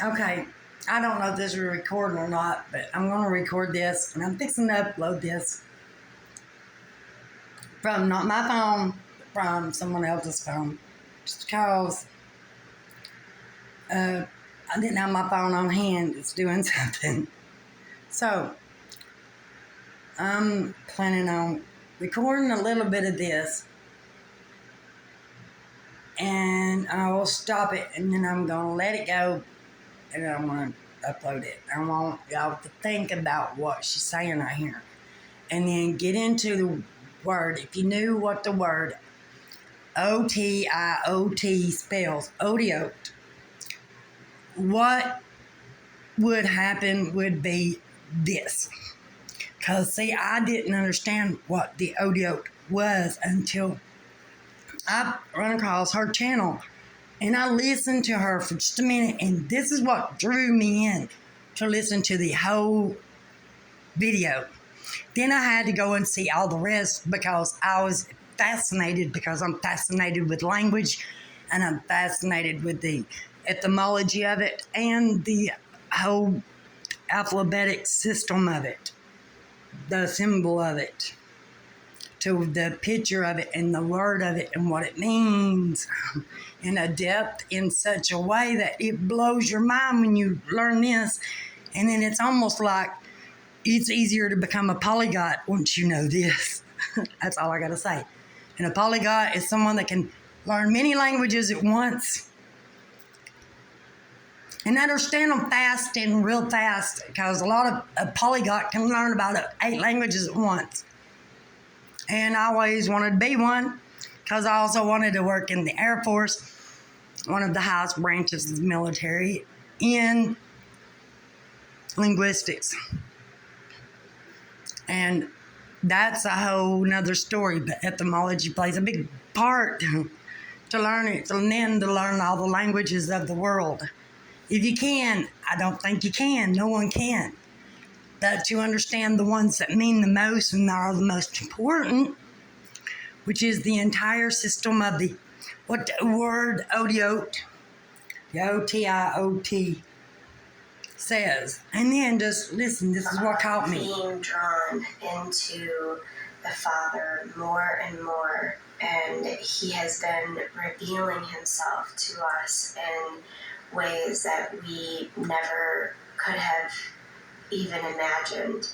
Okay, I don't know if this is recording or not, but I'm going to record this, and I'm fixing to upload this from not my phone, but from someone else's phone, just because I didn't have my phone on hand. It's doing something. So, I'm planning on recording a little bit of this, and I will stop it, and then I'm going to let it go, and I'm going to upload it. I want y'all to think about what she's saying right here, and then get into the word. If you knew what the word O.T.I.O.T spells, O.T.I.O.T, what would happen would be this. Because, see, I didn't understand what the O.T.I.O.T was until I run across her channel. And I listened to her for just a minute, and this is what drew me in to listen to the whole video. Then I had to go and see all the rest because I was fascinated, because I'm fascinated with language, and I'm fascinated with the etymology of it and the whole alphabetic system of it, the symbol of it, to the picture of it and the word of it and what it means in a depth in such a way that it blows your mind when you learn this. And then it's almost like it's easier to become a polyglot once you know this. That's all I got to say. And a polyglot is someone that can learn many languages at once and understand them fast and real fast, because a lot of a polyglot can learn about 8 languages at once. And I always wanted to be one, because I also wanted to work in the Air Force, one of the highest branches of the military, in linguistics. And that's a whole nother story, but etymology plays a big part to learn it, and then to learn all the languages of the world. If you can, I don't think you can, no one can. But to understand the ones that mean the most and are the most important, which is the entire system of the, what the word O.T.I.O.T, the O.T.I.O.T says. And then just listen, this is what caught me. Being drawn into the Father more and more, and He has been revealing Himself to us in ways that we never could have even imagined.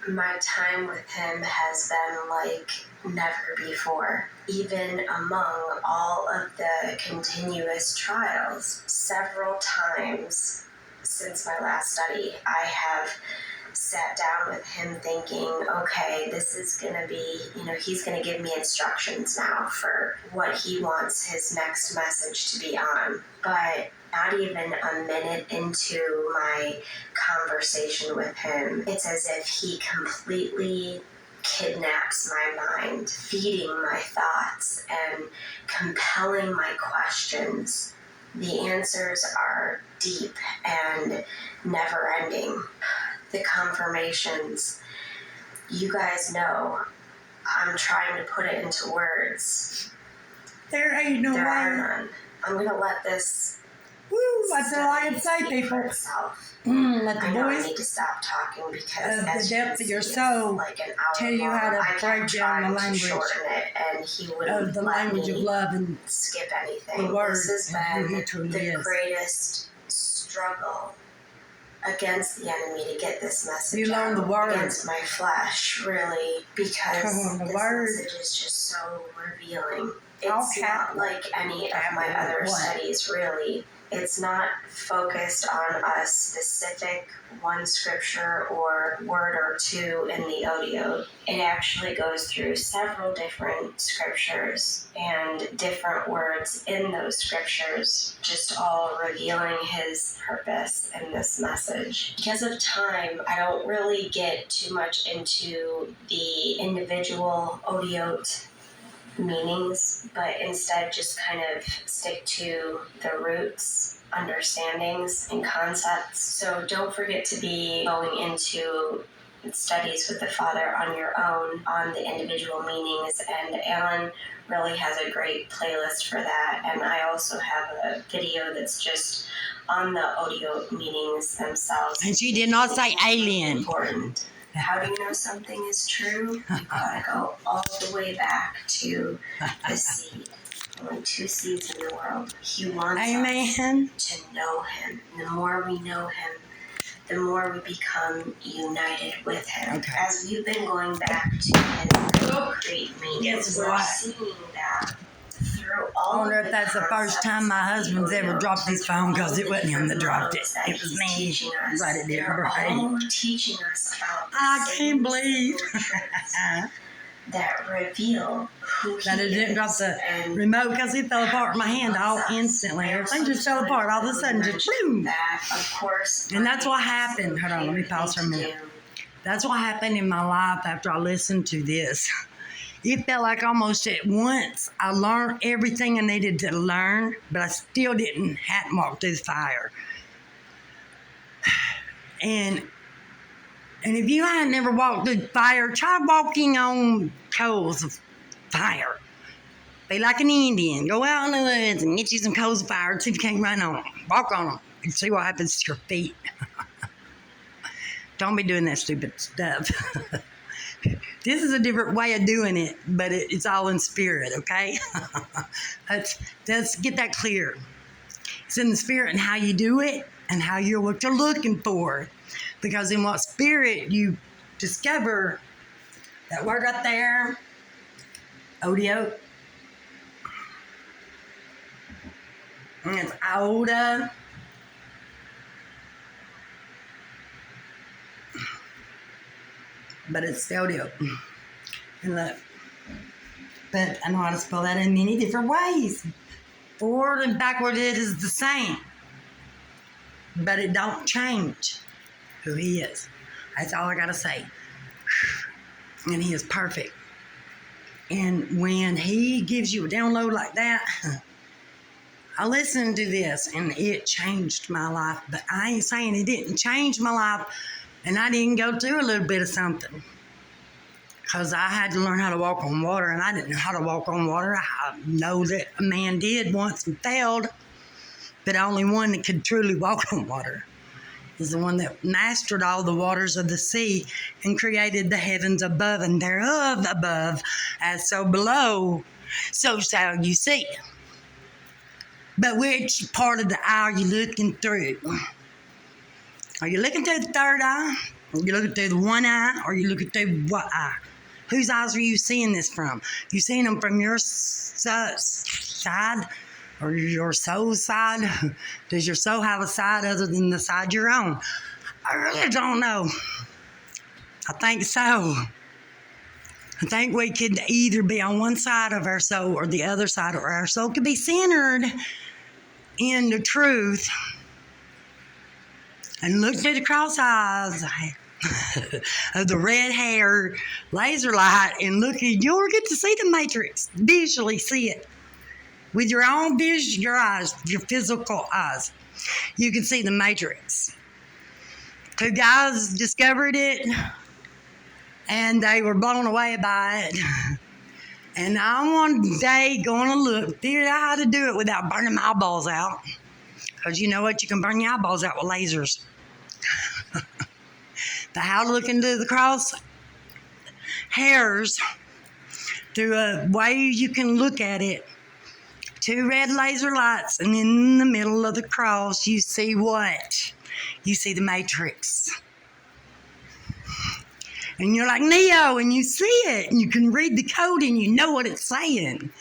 My time with Him has been like never before. Even among all of the continuous trials, several times since my last study, I have sat down with Him thinking, okay, this is going to be, He's going to give me instructions now for what He wants His next message to be on. But not even a minute into my conversation with Him, it's as if He completely kidnaps my mind, feeding my thoughts and compelling my questions. The answers are deep and never-ending. The confirmations, you guys know, I'm trying to put it into words. There ain't no way. There are none. I'm going to let this... Woo, that's all I can say, people. Let the I know I voice need to stop talking because of the depth of your soul like an hour tell you how to break down the language it, and He wouldn't of the let language me of love and skip anything. the word This of has who been He truly the is. greatest struggle against the enemy to get this message You learn the word. Against my flesh, really, because the this word. message is just so revealing. It's not like any of my other studies, really. It's not focused on a specific one scripture or word or two in the O.T.I.O.T. It actually goes through several different scriptures and different words in those scriptures, just all revealing His purpose in this message. Because of time, I don't really get too much into the individual O.T.I.O.T meanings, but instead just kind of stick to the roots, understandings, and concepts. So don't forget to be going into studies with the Father on your own on the individual meanings, and Alan really has a great playlist for that. And I also have a video that's just on the O.T.I.O.T meanings themselves. And she did not say alien. Important. How do you know something is true? You gotta go all the way back to the seed. Only 2 seeds in the world. He wants Amen. us to know him. And the more we know him, the more we become united with him. Okay. As we've been going back to his concrete meanings, we're seeing that through all. I wonder if that's the first time my husband's ever dropped his phone, because it wasn't him that dropped it. It was me. But it didn't break. All teaching us about I can't believe that reveal who he that it didn't drop the remote, because it fell apart in my hand all instantly. Everything just fell apart all of a sudden, just boom. That, of course, and that's what happened. Hold on, let me pause for a minute. That's what happened in my life after I listened to this. It felt like almost at once I learned everything I needed to learn, but I still hadn't walked through the fire. And if you ain't never walked through the fire, try walking on coals of fire. Be like an Indian. Go out in the woods and get you some coals of fire and see if you can't run on them. Walk on them and see what happens to your feet. Don't be doing that stupid stuff. This is a different way of doing it, but it's all in spirit, okay? Let's get that clear. It's in the spirit and how you do it and what you're looking for. Because in what spirit you discover that word right there, O.T.I.O.T. And it's iota. But it's O.T.I.O.T. And look. But I know how to spell that in many different ways. Forward and backward it is the same. But it don't change who he is. That's all I gotta say. And he is perfect. And when he gives you a download like that, I listened to this and it changed my life. But I ain't saying it didn't change my life and I didn't go through a little bit of something. Because I had to learn how to walk on water, and I didn't know how to walk on water. I know that a man did once and failed, but only one that could truly walk on water is the one that mastered all the waters of the sea and created the heavens above and thereof above, as so below, so shall you see. But which part of the eye are you looking through? Are you looking through the third eye? Are you looking through the one eye? Or are you looking through what eye? Whose eyes are you seeing this from? You seeing them from your side or your soul's side? Does your soul have a side other than the side you're on? I really don't know. I think so. I think we could either be on one side of our soul or the other side, or our soul could be centered in the truth and look through the cross eyes of the red hair laser light and look, you'll get to see the matrix, visually see it with your own vision, your eyes, your physical eyes. You can see the matrix. 2 guys discovered it and they were blown away by it. And I'm one day going to figure out how to do it without burning my eyeballs out. Because you know what? You can burn your eyeballs out with lasers. But how to look into the cross hairs through a way you can look at it. 2 red laser lights, and in the middle of the cross, you see what? You see the matrix. And you're like Neo, and you see it, and you can read the code, and you know what it's saying.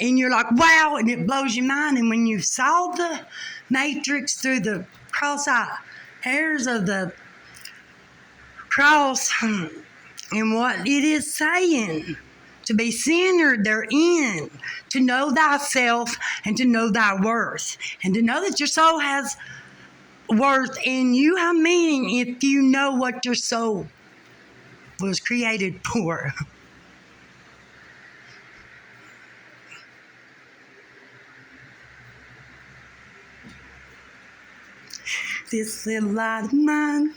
And you're like, wow, and it blows your mind. And when you saw the matrix through the cross-eye hairs of the cross and what it is saying, to be centered therein, to know thyself and to know thy worth, and to know that your soul has worth and you have meaning if you know what your soul was created for. This little light of mine,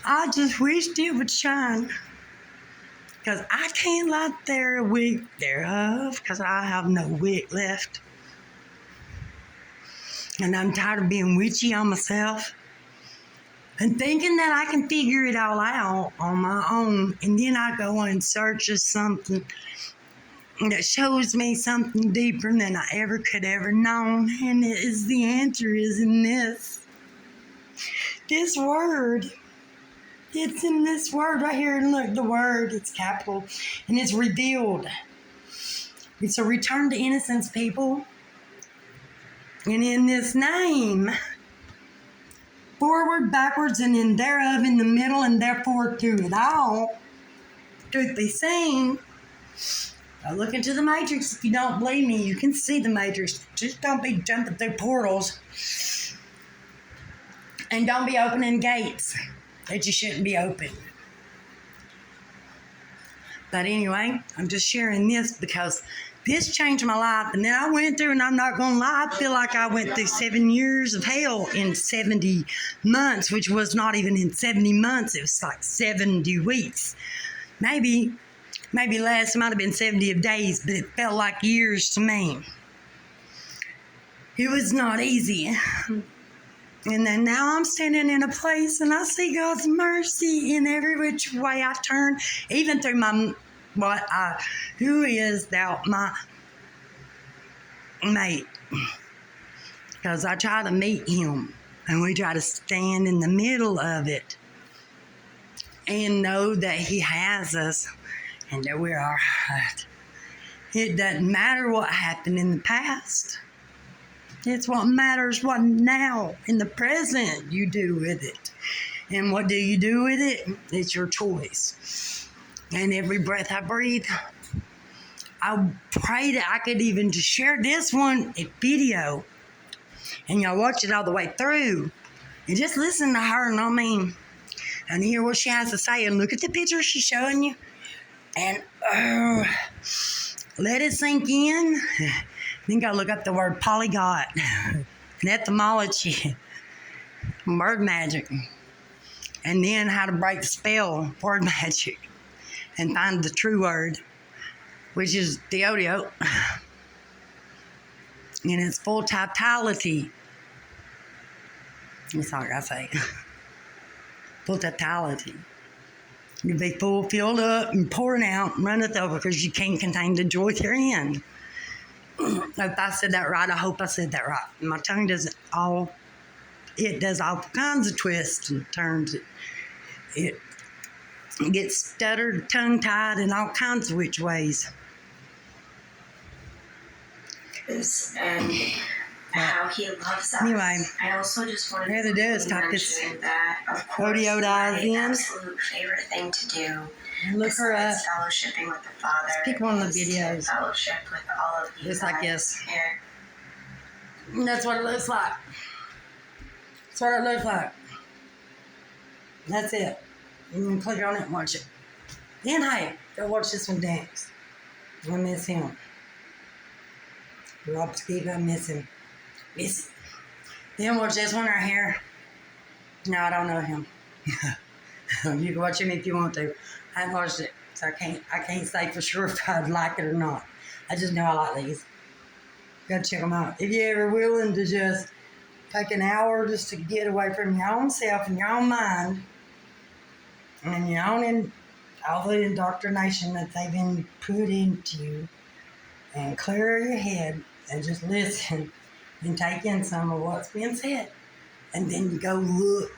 I just wished it would shine, because I can't light their wick thereof, because I have no wick left. And I'm tired of being witchy on myself and thinking that I can figure it all out on my own. And then I go and search for something that shows me something deeper than I ever could ever known. And the answer is in this word. It's in this word right here. And look, the word, it's capital, and it's revealed. It's a return to innocence, people. And in this name, forward, backwards, and in thereof, in the middle, and therefore through it all, truth be seen. I look into the matrix. If you don't believe me, you can see the matrix. Just don't be jumping through portals. And don't be opening gates that you shouldn't be opening. But anyway, I'm just sharing this because this changed my life. And then I went through, and I'm not going to lie, I feel like I went through 7 years of hell in 70 months, which was not even in 70 months. It was like 70 weeks. Maybe less. It might have been 70 days, but it felt like years to me. It was not easy. And then now I'm standing in a place and I see God's mercy in every which way I turn, even through who is thou, my mate. Because I try to meet him and we try to stand in the middle of it and know that he has us and that we're all right. It doesn't matter what happened in the past. It's what matters what now, in the present, you do with it. And what do you do with it? It's your choice. And every breath I breathe, I pray that I could even just share this one in video. And y'all watch it all the way through. And just listen to her, and hear what she has to say. And look at the picture she's showing you. And let it sink in. Then go look up the word polyglot, and etymology, word magic, and then how to break the spell, word magic, and find the true word, which is the O.T.I.O.T. And it's full totality. That's all I gotta say. Full totality. You'll be full, filled up, and pouring out, and runneth over, because you can't contain the joy therein. If I said that right, I hope I said that right. My tongue does all kinds of twists and turns. It gets stuttered, tongue-tied, in all kinds of which ways. And how he loves us. Anyway, I also just wanted to type this that, of course, O.T.I.O.T my in. absolute favorite thing to do. Look her up. Fellowshipping with the Father. Let's pick one of the videos. Fellowship with all of you. Just like this. Here. And that's what it looks like. That's what it looks like. That's it. You can click on it and watch it. Then, hey, go watch this one dance. I miss him. Rob Steve, I miss him. Miss him. Then watch this one right here. No, I don't know him. You can watch him if you want to. I haven't watched it, so I can't say for sure if I'd like it or not. I just know I like these. Gotta check them out. If you're ever willing to just take an hour just to get away from your own self and your own mind and your own all the indoctrination that they've been put into you, and clear your head and just listen and take in some of what's being said, and then go look,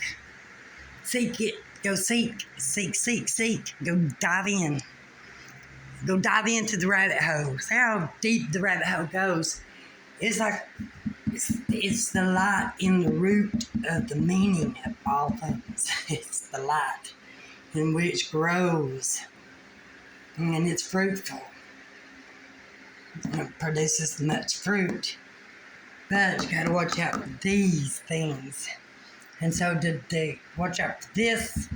seek it. Go seek. Go dive in. Go dive into the rabbit hole. See how deep the rabbit hole goes. It's like, it's the light in the root of the meaning of all things. It's the light in which grows. And it's fruitful. And it produces much fruit. But you gotta watch out for these things. And so to watch out for this,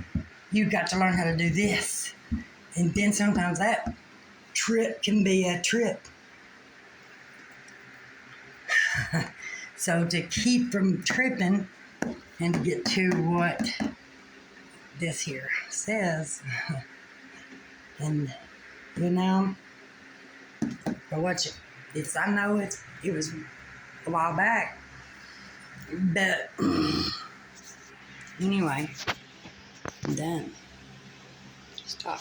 you got to learn how to do this. And then sometimes that trip can be a trip. So to keep from tripping and to get to what this here says, and go watch it. I know it was a while back. But anyway, I'm done. Stop.